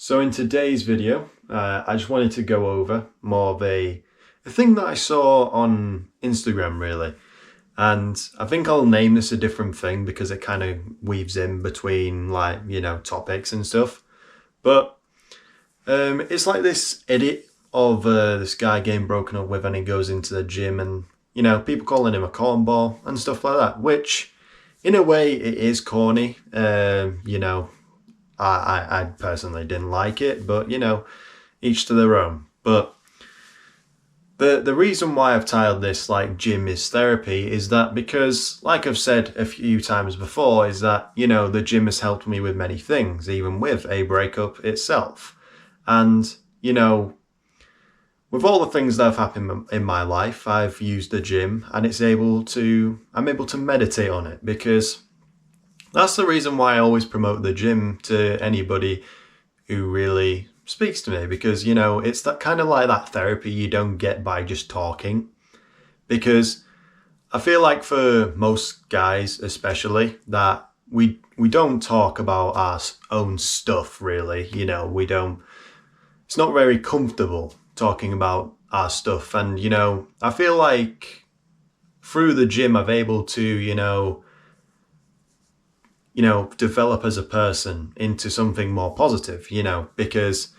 So in today's video, I just wanted to go over more of a thing that I saw on Instagram really. And I think I'll name this a different thing because it kind of weaves in between topics and stuff. But it's like this edit of this guy getting broken up with and he goes into the gym and, people calling him a cornball and stuff like that, which in a way it is corny. I personally didn't like it, but each to their own. But the reason why I've titled this like gym is therapy is that because, like I've said a few times before, is that the gym has helped me with many things, even with a breakup itself. And with all the things that have happened in my life, I've used the gym and I'm able to meditate on it because that's the reason why I always promote the gym to anybody who really speaks to me, because it's that kind of like that therapy you don't get by just talking. Because I feel like for most guys especially that we don't talk about our own stuff really. It's not very comfortable talking about our stuff. And I feel like through the gym I've able to develop as a person into something more positive, because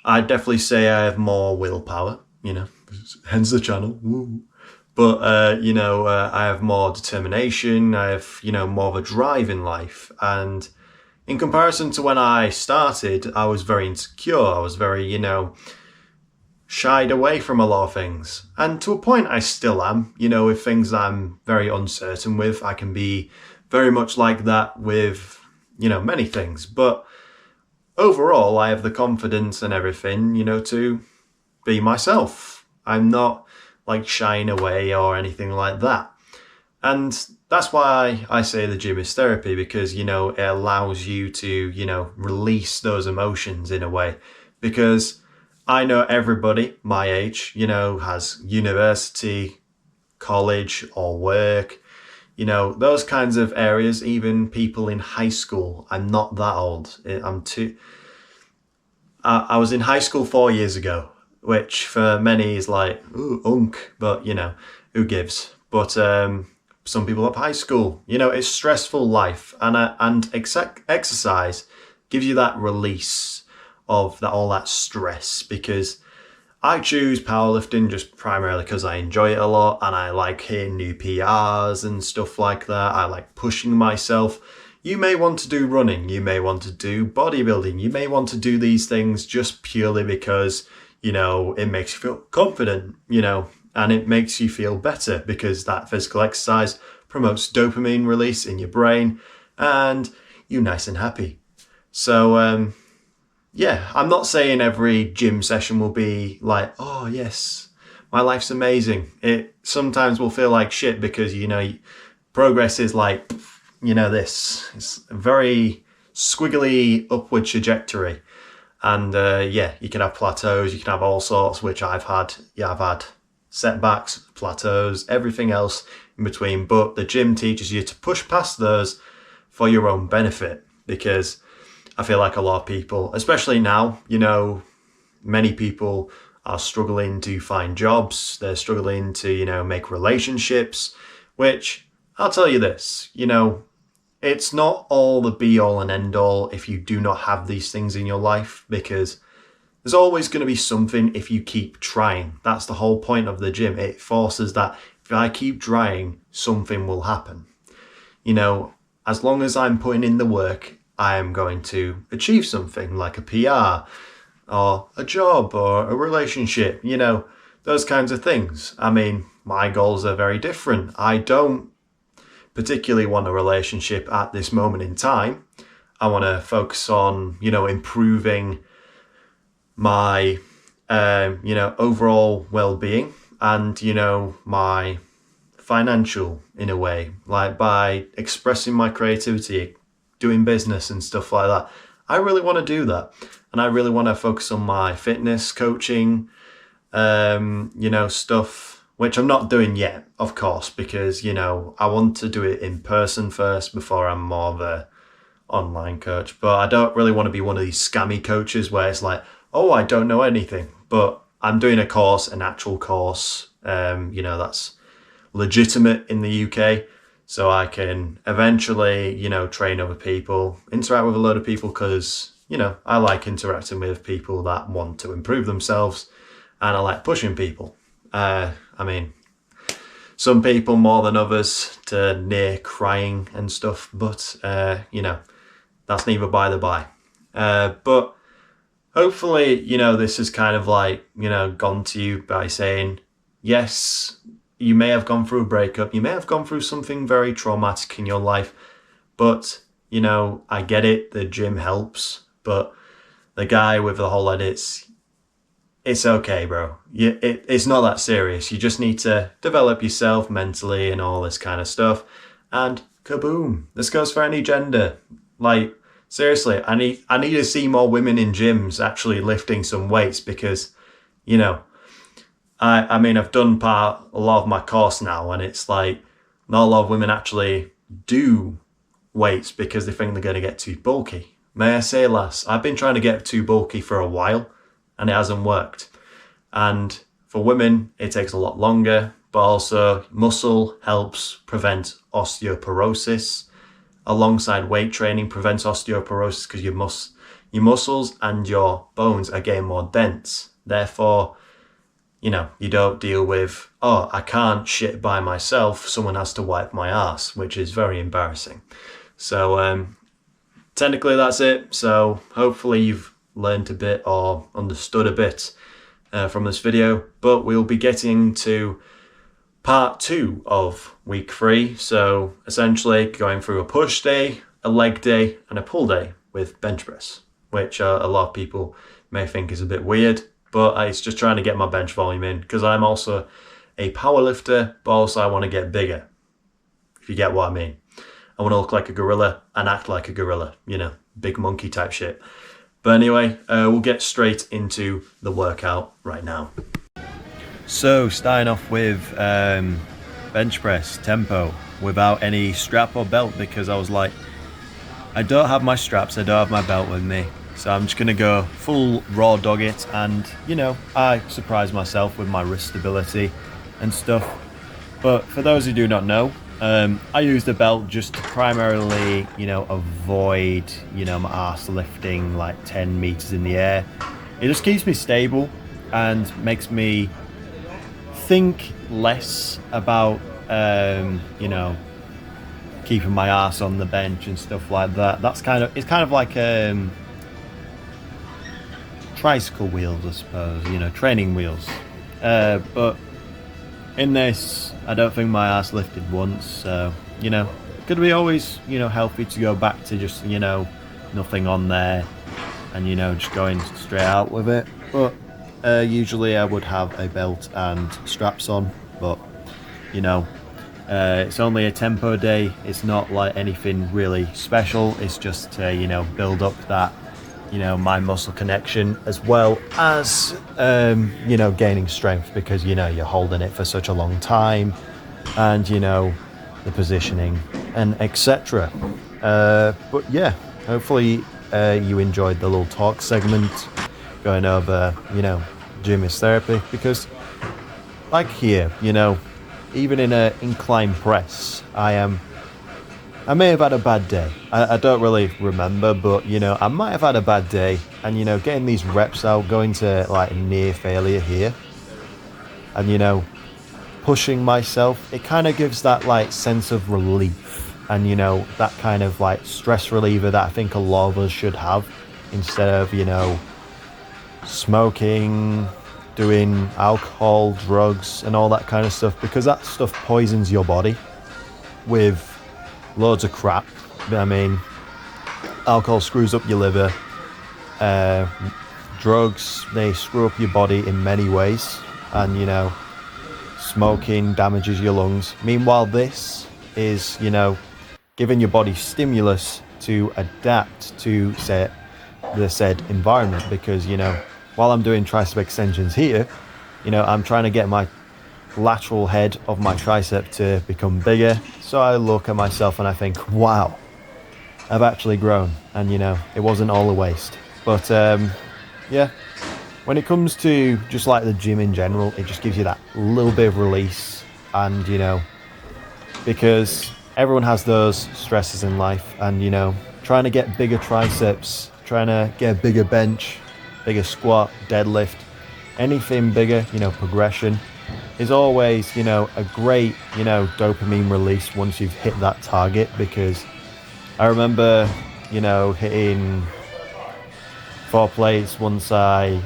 I definitely say I have more willpower, hence the channel. Woo. But, I have more determination. I have, more of a drive in life. And in comparison to when I started, I was very insecure. I was very, shied away from a lot of things. And to a point, I still am, with things that I'm very uncertain with. I can be very much like that with, many things. But overall, I have the confidence and everything, to be myself. I'm not like shying away or anything like that. And that's why I say the gym is therapy, because, it allows you to, release those emotions in a way. Because I know everybody my age, has university, college or work, those kinds of areas, even people in high school. I'm not that old. I was in high school 4 years ago, which for many is like, ooh, unk, but who gives? But some people have high school, it's stressful life, and exercise gives you that release of all that stress, because I choose powerlifting just primarily because I enjoy it a lot and I like hitting new PRs and stuff like that. I like pushing myself. You may want to do running, you may want to do bodybuilding, you may want to do these things just purely because, it makes you feel confident, and it makes you feel better because that physical exercise promotes dopamine release in your brain and you're nice and happy. So, yeah, I'm not saying every gym session will be like, oh yes, my life's amazing. It sometimes will feel like shit because, progress is like, this. It's a very squiggly upward trajectory. And you can have plateaus, you can have all sorts, which I've had. Yeah, I've had setbacks, plateaus, everything else in between. But the gym teaches you to push past those for your own benefit, because I feel like a lot of people, especially now, many people are struggling to find jobs. They're struggling to, make relationships, which I'll tell you this, it's not all the be all and end all if you do not have these things in your life, because there's always going to be something if you keep trying. That's the whole point of the gym. It forces that if I keep trying, something will happen. As long as I'm putting in the work, I am going to achieve something like a PR or a job or a relationship, those kinds of things. I mean, my goals are very different. I don't particularly want a relationship at this moment in time. I want to focus on, improving my, overall well-being and, my financial in a way, like by expressing my creativity, doing business and stuff like that. I really want to do that. And I really want to focus on my fitness coaching, stuff, which I'm not doing yet, of course, because, I want to do it in person first before I'm more of a online coach, but I don't really want to be one of these scammy coaches where it's like, oh, I don't know anything, but I'm doing a course, an actual course, that's legitimate in the UK. So I can eventually, train other people, interact with a load of people because, I like interacting with people that want to improve themselves and I like pushing people. Some people more than others to near crying and stuff, but, that's neither by the by. But hopefully, this is kind of like, gone to you by saying, yes, you may have gone through a breakup, you may have gone through something very traumatic in your life, but, I get it, the gym helps, but the guy with the whole edits, it's okay, bro. It's not that serious. You just need to develop yourself mentally and all this kind of stuff. And kaboom. This goes for any gender. Like, seriously, I need to see more women in gyms actually lifting some weights because, I've done a lot of my course now and it's like not a lot of women actually do weights because they think they're going to get too bulky. May I say, lass, I've been trying to get too bulky for a while and it hasn't worked. And for women, it takes a lot longer, but also muscle helps prevent osteoporosis. Alongside weight training prevents osteoporosis because your muscles and your bones are getting more dense. Therefore, you don't deal with, oh, I can't shit by myself, someone has to wipe my ass, which is very embarrassing. So technically that's it. So hopefully you've learned a bit or understood a bit from this video, but we'll be getting to part 2 of week 3. So essentially going through a push day, a leg day and a pull day with bench press, which a lot of people may think is a bit weird, but it's just trying to get my bench volume in because I'm also a power lifter, but also I want to get bigger, if you get what I mean. I want to look like a gorilla and act like a gorilla, big monkey type shit. But anyway, we'll get straight into the workout right now. So starting off with bench press tempo without any strap or belt because I was like, I don't have my straps, I don't have my belt with me. So I'm just going to go full raw dog it and, I surprise myself with my wrist stability and stuff. But for those who do not know, I use the belt just to primarily, avoid, my arse lifting like 10 meters in the air. It just keeps me stable and makes me think less about, keeping my arse on the bench and stuff like that. It's kind of like tricycle wheels, I suppose, training wheels. But in this, I don't think my ass lifted once, so, could be always, healthy to go back to just, nothing on there and, just going straight out with it. But usually I would have a belt and straps on, but, it's only a tempo day. It's not like anything really special. It's just to, build up that, my muscle connection as well as, gaining strength because, you're holding it for such a long time and, the positioning and etc. But yeah, hopefully you enjoyed the little talk segment going over, gym is therapy because like here, even in an incline press, I may have had a bad day. I don't really remember, but, I might have had a bad day. And, getting these reps out, going to, like, near failure here. And, pushing myself, it kind of gives that, like, sense of relief. And, that kind of, like, stress reliever that I think a lot of us should have. Instead of, smoking, doing alcohol, drugs, and all that kind of stuff. Because that stuff poisons your body with loads of crap. Alcohol screws up your liver. Drugs, they screw up your body in many ways. And, smoking damages your lungs. Meanwhile, this is, giving your body stimulus to adapt to the said environment. Because, while I'm doing tricep extensions here, I'm trying to get my lateral head of my tricep to become bigger. So I look at myself and I think, wow, I've actually grown, and it wasn't all a waste. But yeah, when it comes to just like the gym in general, it just gives you that little bit of release, and because everyone has those stresses in life, and trying to get bigger triceps, trying to get a bigger bench, bigger squat, deadlift, anything bigger, progression is always, a great, dopamine release once you've hit that target. Because I remember, hitting 4 plates once I,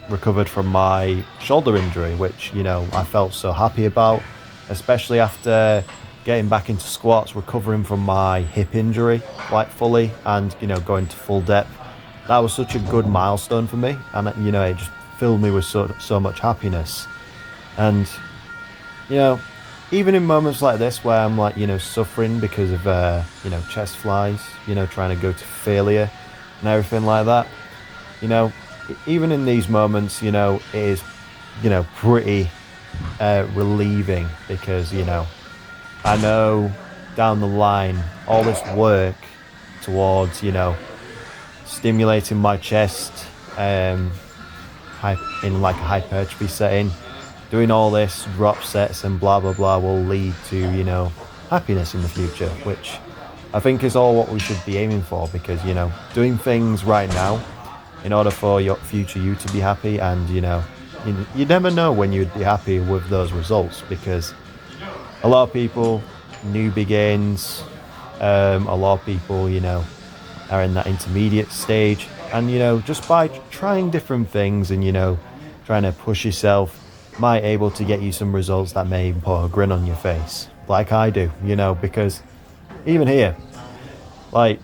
recovered from my shoulder injury, which, I felt so happy about, especially after getting back into squats, recovering from my hip injury, like fully, and, going to full depth. That was such a good milestone for me, and, it just filled me with so much happiness. And, even in moments like this where I'm like, suffering because of, chest flies, trying to go to failure and everything like that, even in these moments, it is, pretty relieving, because, I know down the line, all this work towards, stimulating my chest, in like a hypertrophy setting, doing all this drop sets and blah blah blah will lead to happiness in the future, which I think is all what we should be aiming for. Because doing things right now in order for your future you to be happy, and you never know when you'd be happy with those results, because a lot of people, new begins, a lot of people are in that intermediate stage, and just by trying different things and trying to push yourself might able to get you some results that may put a grin on your face, like I do, because even here, like,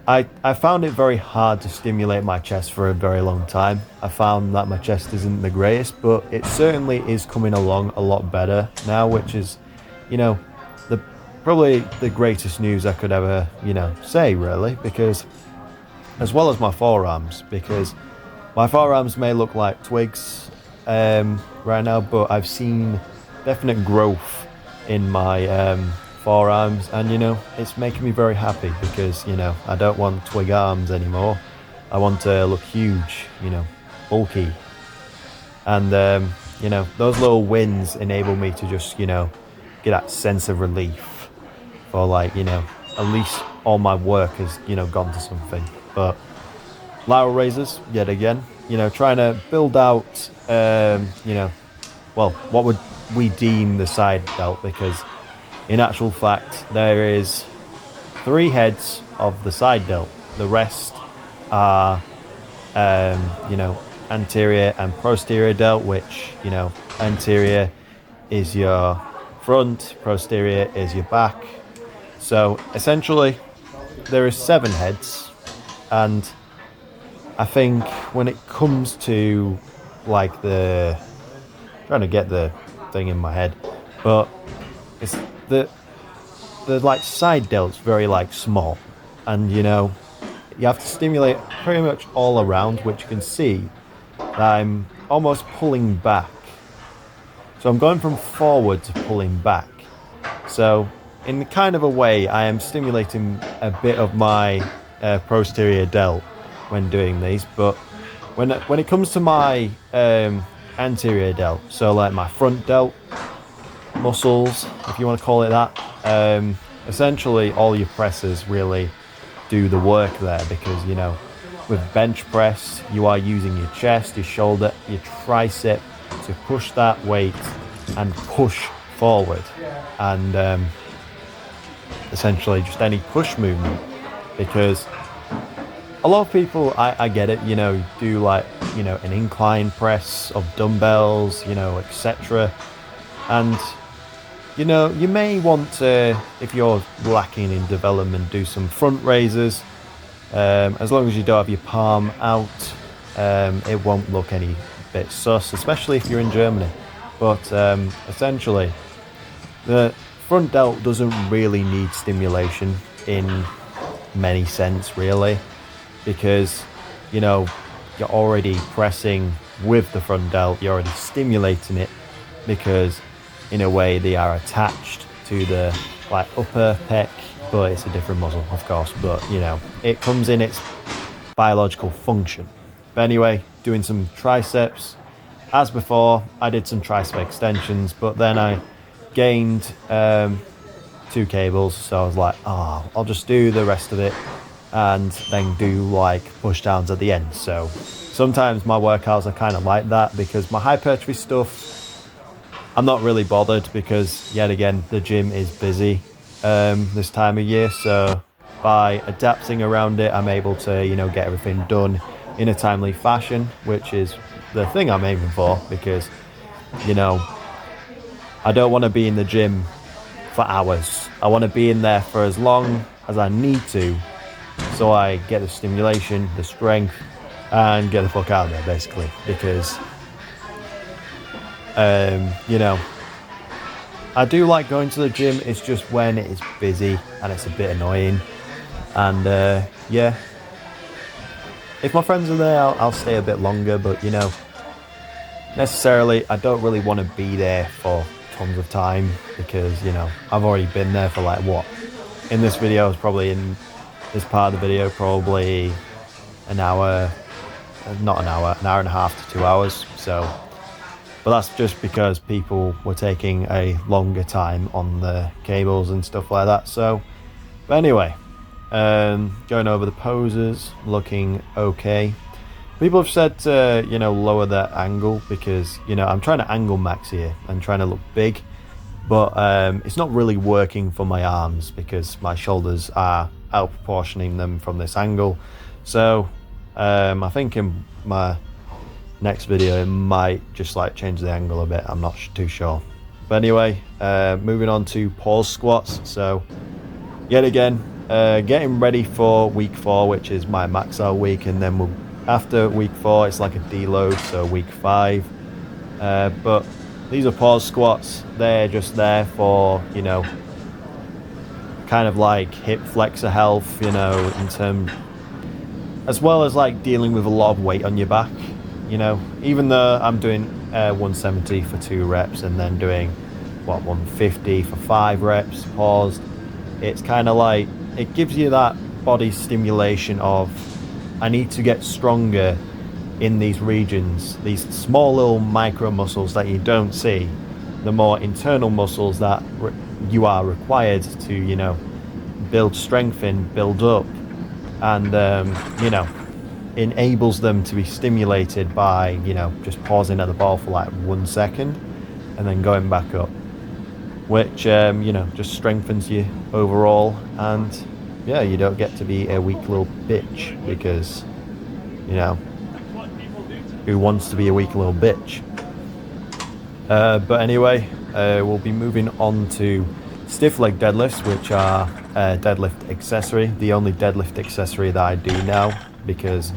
I found it very hard to stimulate my chest for a very long time. I found that my chest isn't the greatest, but it certainly is coming along a lot better now, which is the probably the greatest news I could ever say, really. Because as well as my forearms, because my forearms may look like twigs right now, but I've seen definite growth in my forearms, and it's making me very happy, because I don't want twig arms anymore. I want to look huge, bulky, and those little wins enable me to just get that sense of relief for, like, at least all my work has gone to something. But lateral raises, yet again, trying to build out well, what would we deem the side delt, because in actual fact there is 3 heads of the side delt. The rest are anterior and posterior delt, which anterior is your front, posterior is your back. So essentially there is 7 heads, and I think when it comes to, like, trying to get the thing in my head, but it's the like side delt's very like small, and you have to stimulate pretty much all around, which you can see that I'm almost pulling back. So I'm going from forward to pulling back. So in kind of a way, I am stimulating a bit of my posterior delt when doing these. But when it comes to my anterior delt, so like my front delt muscles, if you want to call it that, essentially all your presses really do the work there, because with bench press you are using your chest, your shoulder, your tricep to push that weight and push forward, and essentially just any push movement. Because a lot of people, I get it, do like an incline press of dumbbells, etc. And you may want to, if you're lacking in development, do some front raises. As long as you don't have your palm out, it won't look any bit sus, especially if you're in Germany. But essentially, the front delt doesn't really need stimulation in many sense, really, because you're already pressing with the front delt, you're already stimulating it, because in a way they are attached to the like upper pec but it's a different muscle, of course. But you know, it comes in its biological function. But anyway, doing some triceps. As before, I did some tricep extensions, but then I gained 2 cables, so I was like, oh, I'll just do the rest of it and then do like push downs at the end. So sometimes my workouts are kind of like that, because my hypertrophy stuff, I'm not really bothered, because yet again, the gym is busy this time of year. So by adapting around it, I'm able to, you know, get everything done in a timely fashion, which is the thing I'm aiming for, because, you know, I don't want to be in the gym for hours. I want to be in there for as long as I need to, so I get the stimulation, the strength, and get the fuck out of there, basically. Because, you know, I do like going to the gym. It's just when it is busy and it's a bit annoying. And yeah, if my friends are there, I'll stay a bit longer. But you know, necessarily, I don't really want to be there for tons of time, because you know, I've already been there for like what, in this video, is probably in this part of the video, probably an hour, not an hour, an hour and a half to 2 hours. So, but that's just because people were taking a longer time on the cables and stuff like that. So, but anyway, going over the poses, looking okay. People have said to, you know, lower that angle, because, you know, I'm trying to angle max here and trying to look big, but it's not really working for my arms, because my shoulders are out proportioning them from this angle. So I think in my next video it might just like change the angle a bit. I'm not too sure. But anyway, moving on to pause squats. So yet again, getting ready for week 4, which is my max out week, and then after week 4 it's like a deload, so week 5. But these are pause squats. They're just there for, you know, kind of like hip flexor health, you know, in terms, as well as like dealing with a lot of weight on your back. You know, even though I'm doing 170 for 2 reps and then doing what, 150 for 5 reps paused, it's kind of like, it gives you that body stimulation of, I need to get stronger in these regions, these small little micro muscles that you don't see, the more internal muscles that you are required to, you know, build strength in, build up, and you know, enables them to be stimulated by, you know, just pausing at the ball for like 1 second and then going back up, which you know, just strengthens you overall. And yeah, you don't get to be a weak little bitch, because, you know, who wants to be a weak little bitch? But anyway, we'll be moving on to stiff leg deadlifts, which are a deadlift accessory, the only deadlift accessory that I do now, because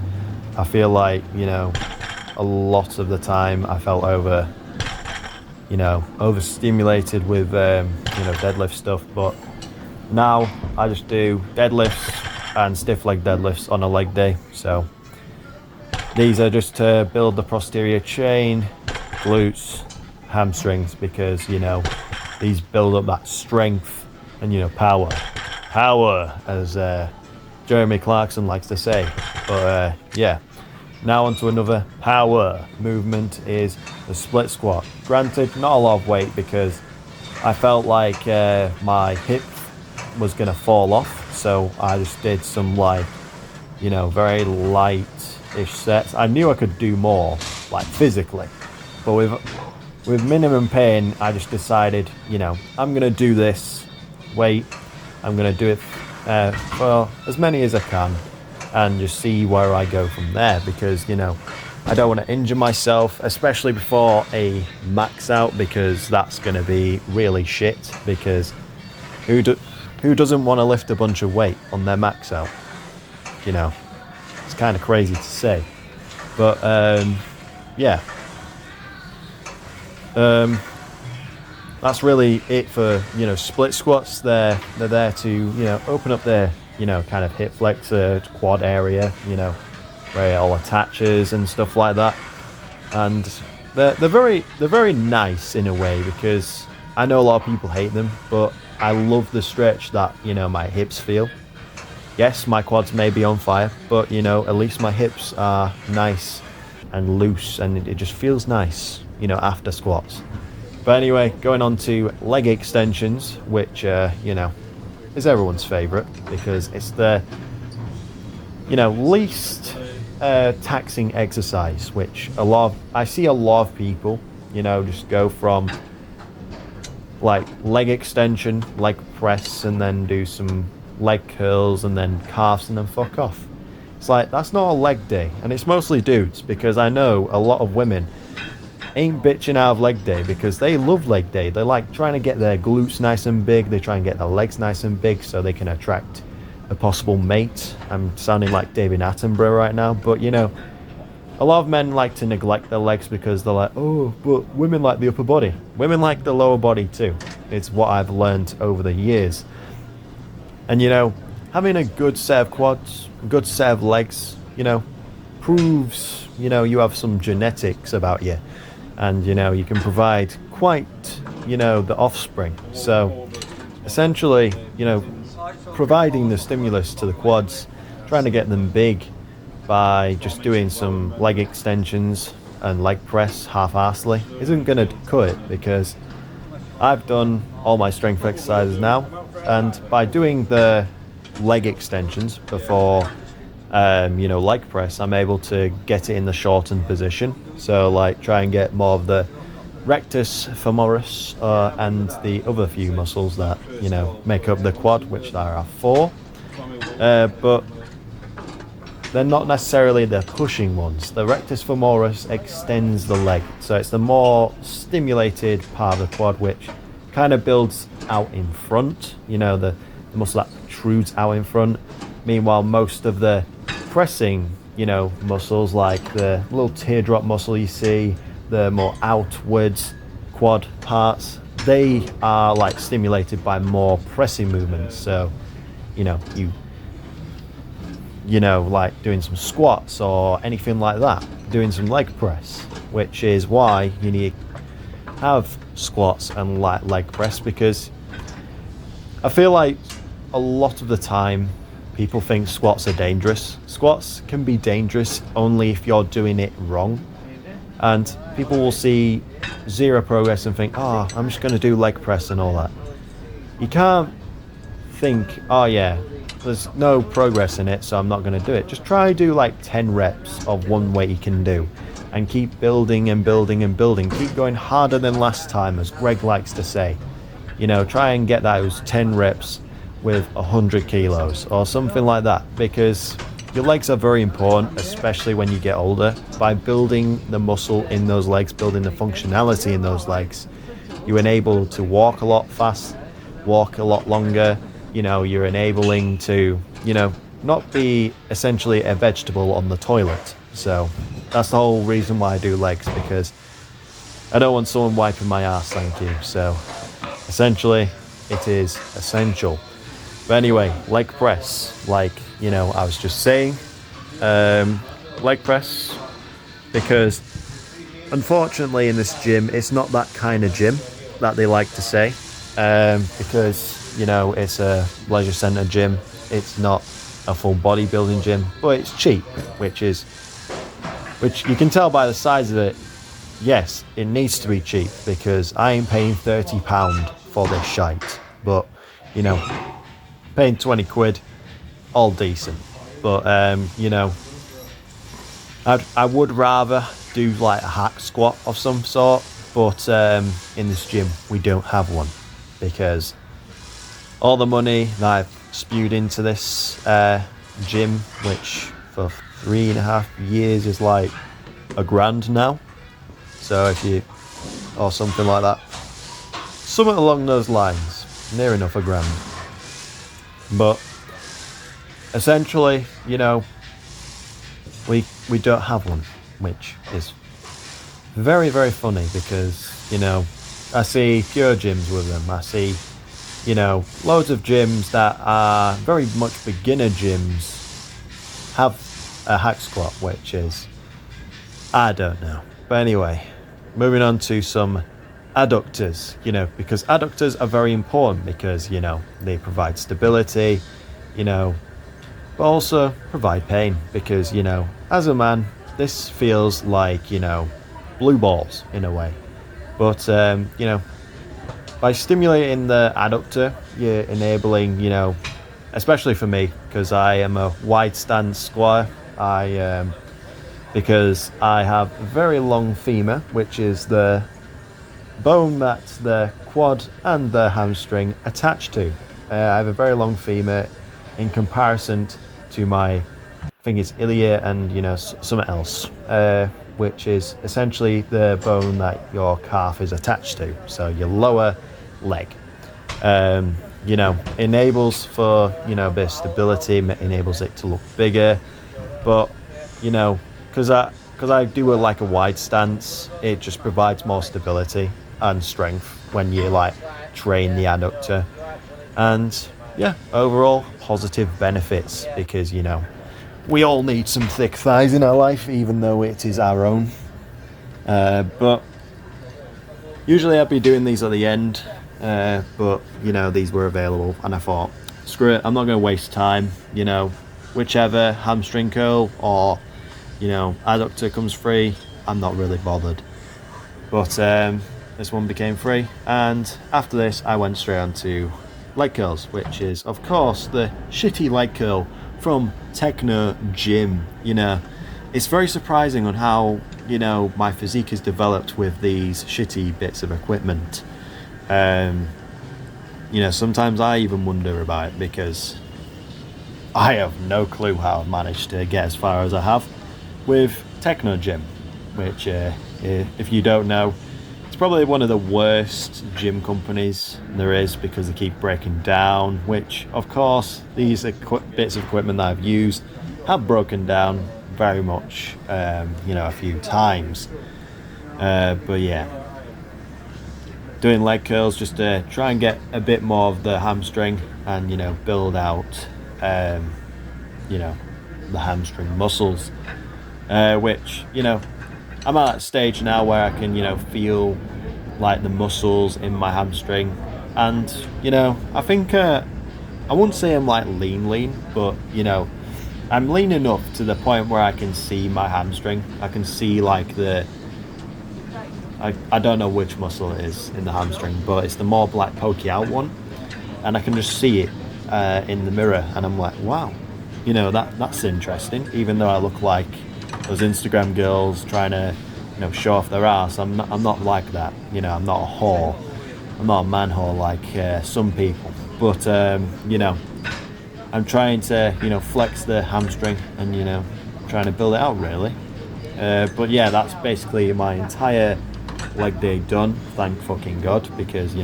I feel like, you know, a lot of the time I felt overstimulated with, you know, deadlift stuff. But now I just do deadlifts and stiff leg deadlifts on a leg day. So these are just to build the posterior chain, glutes, hamstrings, because, you know, these build up that strength and, you know, power, as Jeremy Clarkson likes to say. But yeah, now onto another power movement, is the split squat. Granted, not a lot of weight, because I felt like my hip was gonna fall off, so I just did some, like, you know, very light-ish sets. I knew I could do more, like, physically, but with minimum pain, I just decided, you know, I'm gonna do this weight, I'm gonna do it for as many as I can, and just see where I go from there, because, you know, I don't want to injure myself, especially before a max out, because that's going to be really shit, because who doesn't want to lift a bunch of weight on their max out? You know, it's kind of crazy to say, but yeah, that's really it for, you know, split squats. They're there to, you know, open up their, you know, kind of hip flexor, quad area, you know, where it all attaches and stuff like that. And they're very nice in a way, because I know a lot of people hate them, but I love the stretch that, my hips feel. Yes, my quads may be on fire, but at least my hips are nice and loose, and it just feels nice, after squats. But anyway, going on to leg extensions, which, is everyone's favorite because it's the, least taxing exercise, which I see a lot of people, just go from like leg extension, leg press, and then do some leg curls and then calves and then fuck off. It's like, that's not a leg day, and it's mostly dudes, because I know a lot of women ain't bitching out of leg day because they love leg day. They like trying to get their glutes nice and big, they try and get their legs nice and big so they can attract a possible mate. I'm sounding like David Attenborough right now, but a lot of men like to neglect their legs because they're like, oh, but women like the upper body. Women like the lower body too. It's what I've learned over the years. And having a good set of quads, a good set of legs, proves, you have some genetics about you. And, you can provide quite, the offspring. So, essentially, providing the stimulus to the quads, trying to get them big by just doing some leg extensions and leg press half-arsely isn't going to cut it, because I've done all my strength exercises now, and by doing the leg extensions before leg press, I'm able to get it in the shortened position. So like try and get more of the rectus femoris and the other few muscles that make up the quad, which there are 4, but they're not necessarily the pushing ones. The rectus femoris extends the leg, so it's the more stimulated part of the quad, which kind of builds out in front, the muscle that protrudes out in front. Meanwhile, most of the pressing, muscles like the little teardrop muscle you see, the more outwards quad parts, they are like stimulated by more pressing movements. So, like doing some squats or anything like that, doing some leg press, which is why you need to have squats and leg press, because I feel like a lot of the time people think squats are dangerous. Squats can be dangerous only if you're doing it wrong, and people will see zero progress and think, oh, I'm just going to do leg press and all that. You can't think, oh yeah, there's no progress in it, so I'm not going to do it. Just try to do like 10 reps of one weight you can do, and keep building and building and building. Keep going harder than last time, as Greg likes to say. Try and get those 10 reps with 100 kilos or something like that, because your legs are very important, especially when you get older. By building the muscle in those legs, building the functionality in those legs, you're enabled to walk a lot fast, walk a lot longer. You're enabling to, not be essentially a vegetable on the toilet. So that's the whole reason why I do legs, because I don't want someone wiping my ass, thank you. So essentially, it is essential. But anyway, leg press, like, I was just saying, leg press, because unfortunately in this gym, it's not that kind of gym that they like to say, because, it's a leisure centre gym. It's not a full bodybuilding gym, but it's cheap, which you can tell by the size of it. Yes, it needs to be cheap, because I ain't paying £30 for this shite, but, paying 20 quid, all decent. But, I would rather do like a hack squat of some sort, but in this gym we don't have one, because all the money that I've spewed into this gym, which for 3.5 years is like £1,000 now. So or something like that. Something along those lines. Near enough £1,000. But essentially, we don't have one, which is very, very funny, because, I see pure gyms with them. I see, loads of gyms that are very much beginner gyms have a hack squat, which is, I don't know. But anyway, moving on to some adductors, because adductors are very important because, they provide stability, but also provide pain because, as a man, this feels like, blue balls in a way. But, by stimulating the adductor, you're enabling, especially for me, because I am a wide stance squatter, because I have a very long femur, which is the bone that the quad and the hamstring attach to. I have a very long femur in comparison to my, I think it's ilia and something else, which is essentially the bone that your calf is attached to. So your lower leg, enables for a bit of stability, enables it to look bigger, but because I do like a wide stance, it just provides more stability and strength when you train the adductor, and overall positive benefits because we all need some thick thighs in our life, even though it is our own. But usually I'd be doing these at the end, but these were available, and I thought, screw it, I'm not going to waste time. Whichever hamstring curl or adductor comes free, I'm not really bothered. But this one became free, and after this I went straight on to leg curls, which is of course the shitty leg curl from Techno Gym. It's very surprising on how my physique is developed with these shitty bits of equipment. Sometimes I even wonder about it because I have no clue how I've managed to get as far as I have with Techno Gym, which if you don't know, it's probably one of the worst gym companies there is because they keep breaking down, which of course these bits of equipment that I've used have broken down very much, a few times. But yeah, doing leg curls just to try and get a bit more of the hamstring and build out the hamstring muscles, which I'm at that stage now where I can feel like the muscles in my hamstring, and I think I wouldn't say I'm lean, but I'm lean enough to the point where I can see my hamstring. I can see I don't know which muscle it is in the hamstring, but it's the more black pokey out one, and I can just see it in the mirror, and I'm like, wow, that's interesting. Even though I look like those Instagram girls trying to show off their ass, I'm not like that. I'm not a whore. I'm not a man whore like some people. But I'm trying to flex the hamstring and trying to build it out really. But yeah, that's basically my entire leg day done. Thank fucking God, because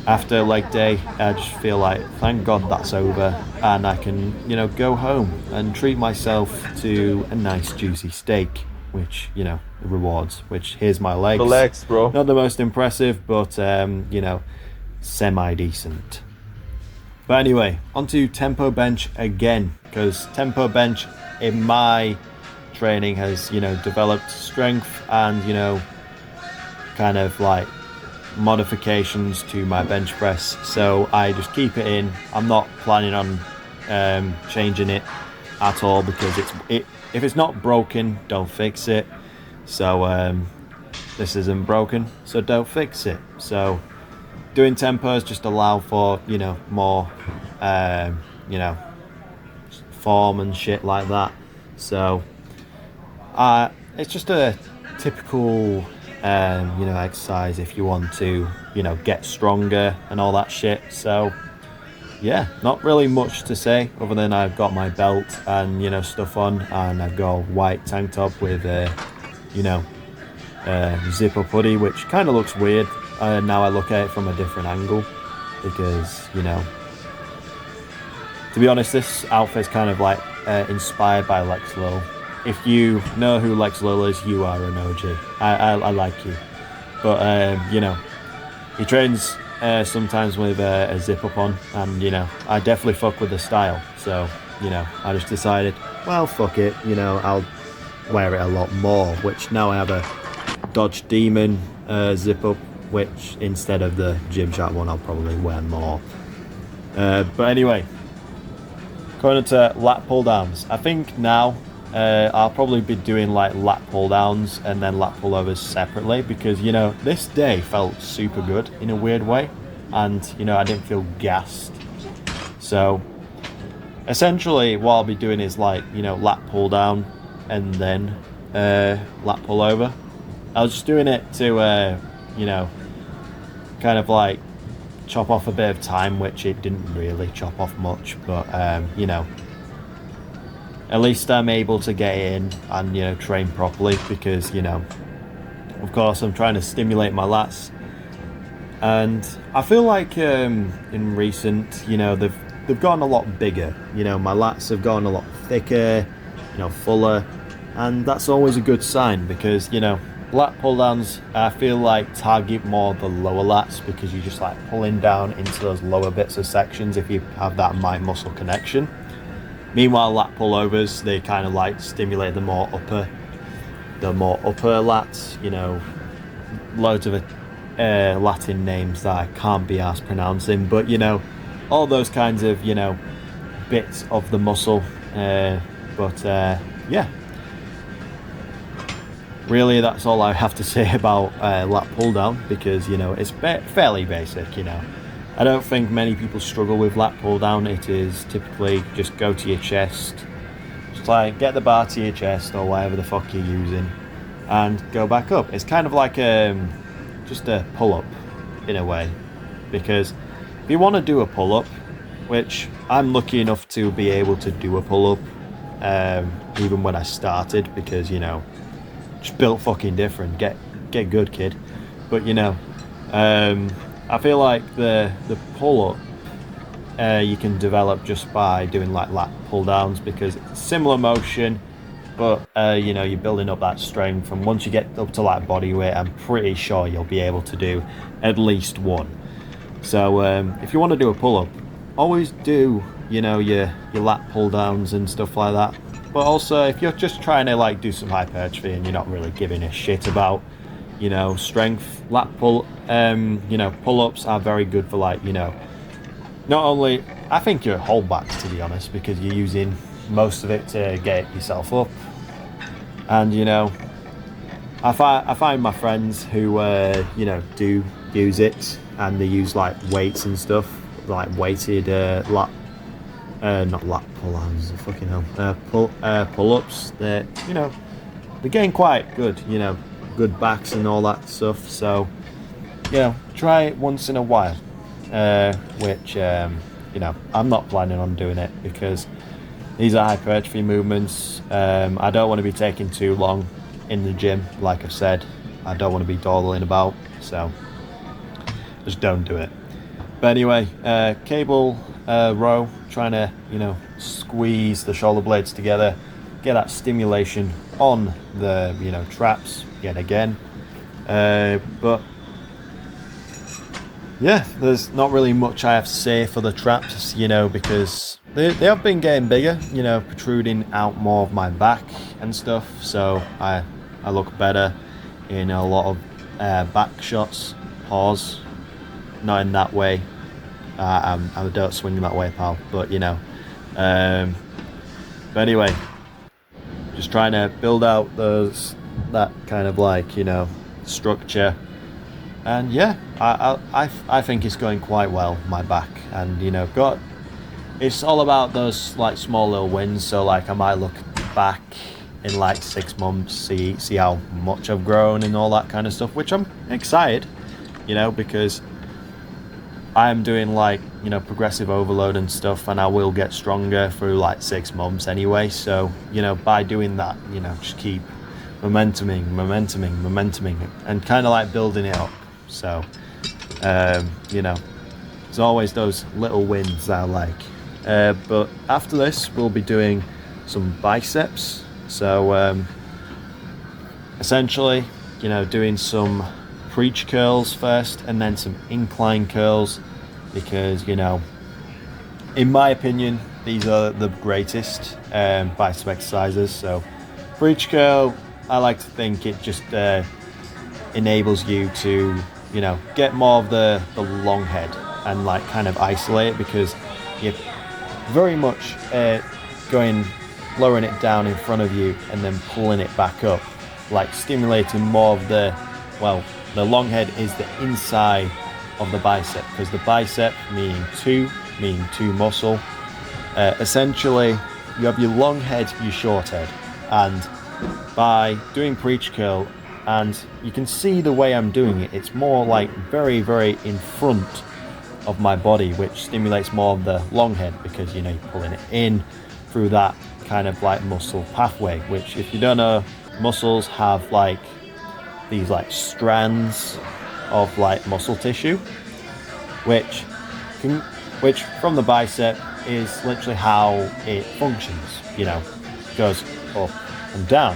after leg day I just feel like thank God that's over, and I can go home and treat myself to a nice juicy steak, which rewards, which here's my legs. Relax, bro. Not the most impressive, but semi decent. But anyway, onto tempo bench again, because tempo bench in my training has developed strength and kind of modifications to my bench press, so I just keep it in. I'm not planning on changing it at all, because if it's not broken, don't fix it. So this isn't broken, so don't fix it. So doing tempos just allow for more form and shit like that. So it's just a typical exercise if you want to get stronger and all that shit. So yeah, not really much to say other than I've got my belt and stuff on, and I've got a white tank top with zip up hoodie, which kind of looks weird now I look at it from a different angle, because to be honest, this outfit's kind of inspired by Lex Lull. If you know who Lex Lull is, you are an OG. I like you. But he trains sometimes with a zip up on, and I definitely fuck with the style. So I just decided, well, fuck it, I'll wear it a lot more, which now I have a Dodge Demon zip up, which instead of the Gymshark one I'll probably wear more. But anyway, going to lat pull downs. I think now I'll probably be doing like lat pull downs and then lat pullovers separately, because you know this day felt super good in a weird way, and you know I didn't feel gassed. So essentially what I'll be doing is like, you know, lat pull down and then lat pull over. I was just doing it to you know, kind of like chop off a bit of time, which it didn't really chop off much, but you know, at least I'm able to get in and, you know, train properly, because, you know, of course I'm trying to stimulate my lats, and I feel like in recent, you know, they've gotten a lot bigger. You know, my lats have gotten a lot thicker, you know, fuller, and that's always a good sign, because, you know, lat pull downs I feel like target more the lower lats, because you're just like pulling down into those lower bits of sections if you have that mind muscle connection. Meanwhile, lat pullovers, they kind of like stimulate the more upper lats. You know, loads of Latin names that I can't be arsed pronouncing, but you know, all those kinds of, you know, bits of the muscle. Yeah, really that's all I have to say about lat pull down, because you know it's fairly basic. You know, I don't think many people struggle with lat pull down. It is typically just go to your chest, just like get the bar to your chest or whatever the fuck you're using, and go back up. It's kind of like just a pull up in a way, because if you want to do a pull up, which I'm lucky enough to be able to do a pull up, even when I started, because you know, just built fucking different. Get good, kid. But you know, I feel like the pull up you can develop just by doing like lat pull downs, because it's similar motion, but you know, you're building up that strength, and once you get up to like body weight, I'm pretty sure you'll be able to do at least one. So if you want to do a pull up, always do, you know, your lat pull downs and stuff like that. But also, if you're just trying to like do some hypertrophy and you're not really giving a shit about, you know, strength, lat pull, you know, pull-ups are very good for, like, you know, not only, I think your whole back, to be honest, because you're using most of it to get yourself up. And you know, I find my friends who you know, do use it, and they use like weights and stuff, like weighted lat. Not lat pull-ons, fucking hell. Pull-ups. They're, you know, they're getting quite good. You know, good backs and all that stuff. So, you know, try it once in a while. Which, you know, I'm not planning on doing it, because these are hypertrophy movements. I don't want to be taking too long in the gym. Like I've said, I don't want to be dawdling about. So, just don't do it. But anyway, cable row, trying to, you know, squeeze the shoulder blades together, get that stimulation on the, you know, traps yet again. But yeah, there's not really much I have to say for the traps, you know, because they have been getting bigger, you know, protruding out more of my back and stuff. So I look better in a lot of back shots. Pause. Not in that way. I don't swing that way, pal. But you know, but anyway, just trying to build out that kind of like, you know, structure. And yeah, I think it's going quite well, my back. And you know, it's all about those like small little wins. So like I might look back in like 6 months, see how much I've grown and all that kind of stuff, which I'm excited, you know, because I'm doing like, you know, progressive overload and stuff, and I will get stronger through like 6 months anyway. So, you know, by doing that, you know, just keep momentuming, and kind of like building it up. So, you know, there's always those little wins that I like. But after this, we'll be doing some biceps. So, essentially, you know, doing some preach curls first, and then some incline curls, because, you know, in my opinion, these are the greatest bicep exercises. So preach curl, I like to think it just enables you to, you know, get more of the long head and like kind of isolate it, because you're very much lowering it down in front of you and then pulling it back up, like stimulating more of the long head is the inside of the bicep, because the bicep meaning two muscle. Essentially, you have your long head, your short head, and by doing preach curl, and you can see the way I'm doing it, it's more like very, very in front of my body, which stimulates more of the long head, because, you know, you're pulling it in through that kind of like muscle pathway, which, if you don't know, muscles have like these like strands of like muscle tissue, which from the bicep is literally how it functions, you know, goes up and down,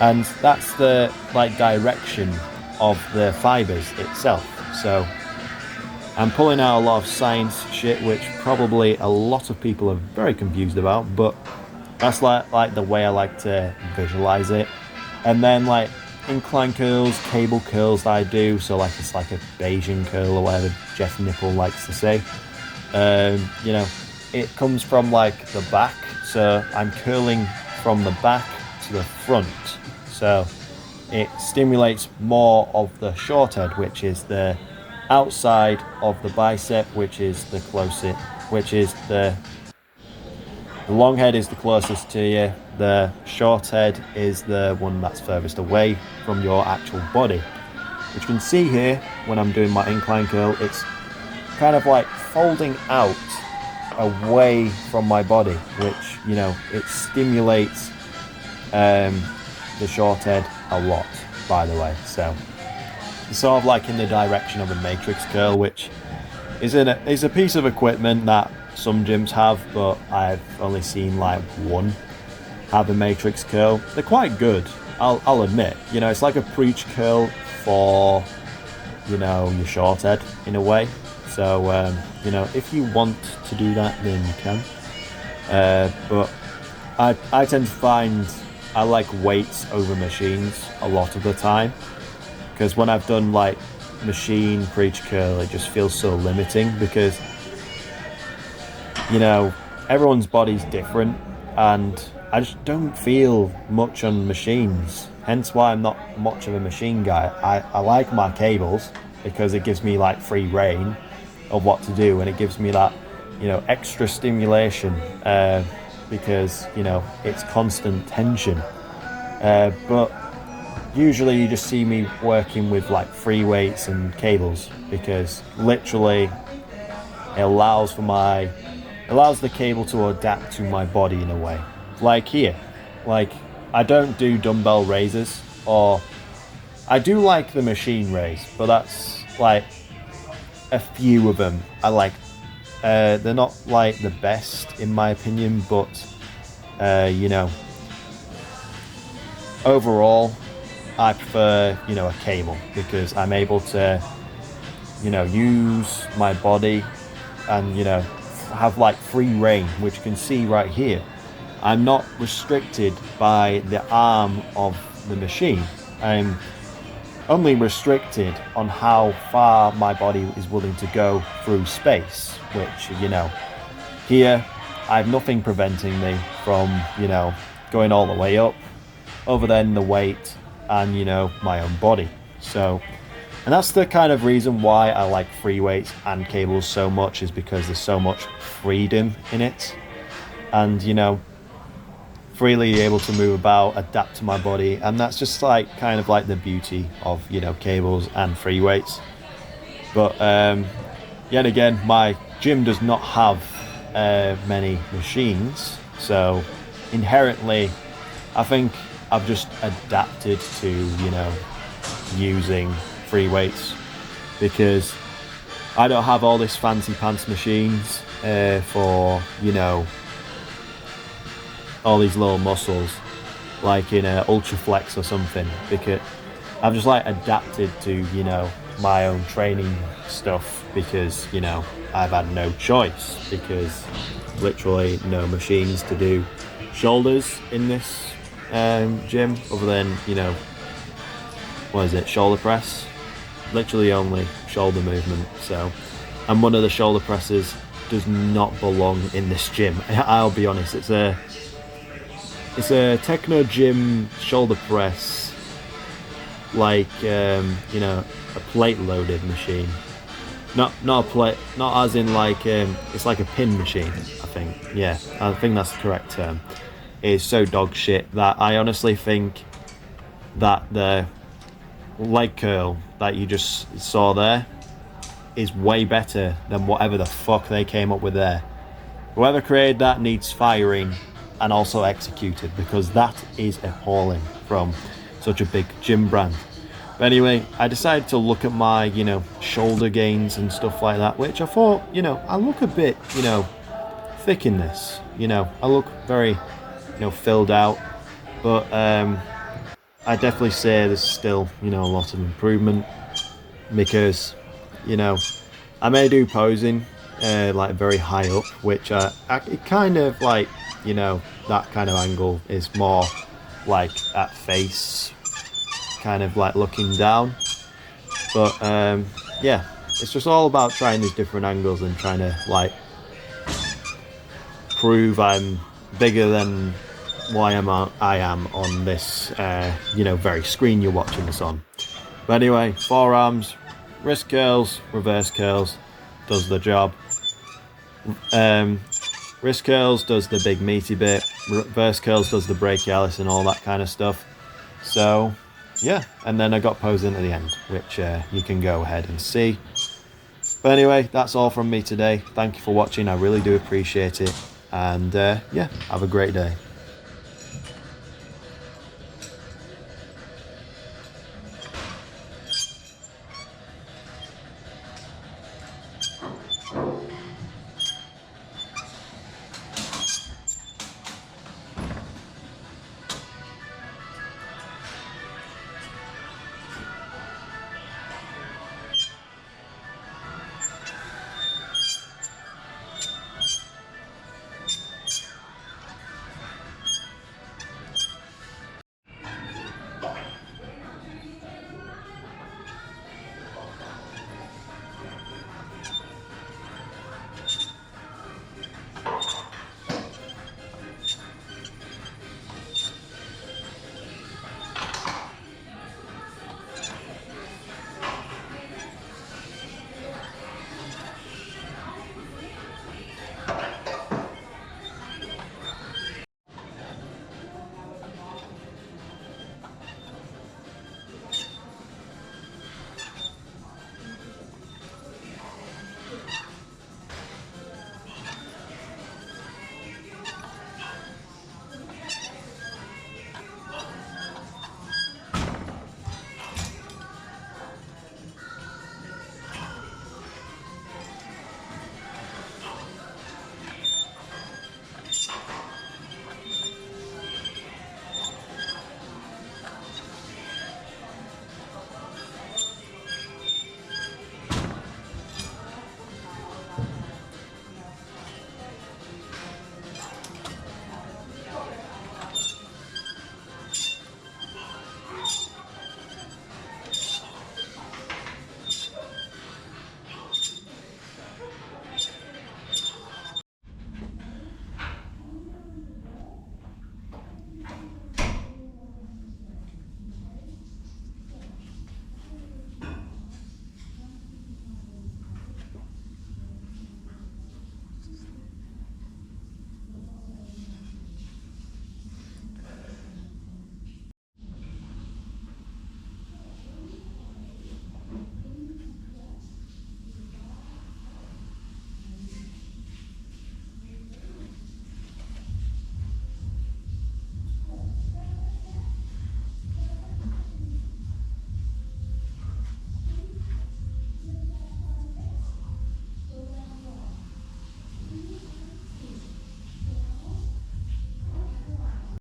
and that's the like direction of the fibers itself. So I'm pulling out a lot of science shit, which probably a lot of people are very confused about, but that's like the way I like to visualize it. And then like incline curls, cable curls that I do, so like it's like a Bayesian curl or whatever Jeff Nipple likes to say. You know, it comes from like the back, so I'm curling from the back to the front, so it stimulates more of the short head, which is the outside of the bicep, which is the closest, which is the long head is the closest to you, the short head is the one that's furthest away from your actual body. Which you can see here when I'm doing my incline curl, it's kind of like folding out away from my body, which, you know, it stimulates the short head a lot, by the way. So it's sort of like in the direction of a matrix curl, which is a piece of equipment that some gyms have, but I've only seen like one have a matrix curl. They're quite good, I'll admit. You know, it's like a preach curl for, you know, your short head in a way. So you know, if you want to do that, then you can. But I tend to find I like weights over machines a lot of the time, because when I've done like machine preach curl, it just feels so limiting, because, you know, everyone's body's different, and I just don't feel much on machines, hence why I'm not much of a machine guy. I like my cables, because it gives me like free reign of what to do, and it gives me that, you know, extra stimulation, because, you know, it's constant tension. But usually you just see me working with like free weights and cables, because literally it allows the cable to adapt to my body in a way. Like here, like I don't do dumbbell raises, or I do like the machine raise, but that's like a few of them I like. They're not like the best in my opinion, but you know, overall I prefer, you know, a cable, because I'm able to, you know, use my body and, you know, have like free reign, which you can see right here. I'm not restricted by the arm of the machine. I'm only restricted on how far my body is willing to go through space, which, you know, here I have nothing preventing me from, you know, going all the way up, other than the weight and, you know, my own body. So, and that's the kind of reason why I like free weights and cables so much, is because there's so much freedom in it, and, you know, freely able to move about, adapt to my body, and that's just like kind of like the beauty of, you know, cables and free weights. But yet again, my gym does not have many machines, so inherently I think I've just adapted to, you know, using free weights, because I don't have all this fancy pants machines for, you know, all these little muscles like in Ultra Flex or something, because I've just like adapted to, you know, my own training stuff, because, you know, I've had no choice, because literally no machines to do shoulders in this gym, other than, you know, what is it, shoulder press, literally only shoulder movement. So, and one of the shoulder presses does not belong in this gym. I'll be honest, it's a Techno Gym shoulder press, like you know, a plate loaded machine. Not a plate, not as in like it's like a pin machine. I think, yeah, I think that's the correct term. It's so dog shit that I honestly think that the leg curl that you just saw there is way better than whatever the fuck they came up with there. Whoever created that needs firing and also executed, because that is appalling from such a big gym brand. But anyway, I decided to look at my, you know, shoulder gains and stuff like that, which I thought, you know, I look a bit, you know, thick in this. You know, I look very, you know, filled out. But I definitely say there's still, you know, a lot of improvement, because, you know, I may do posing like very high up, which it kind of like, you know, that kind of angle is more like at face, kind of like looking down. But yeah, it's just all about trying these different angles and trying to like prove I'm bigger than what I am on this you know, very screen you're watching this on. But anyway, forearms, wrist curls, reverse curls does the job. Wrist curls does the big meaty bit, reverse curls does the brachialis and all that kind of stuff. So yeah, and then I got posing at the end, which you can go ahead and see. But anyway, that's all from me today. Thank you for watching, I really do appreciate it. And yeah, have a great day.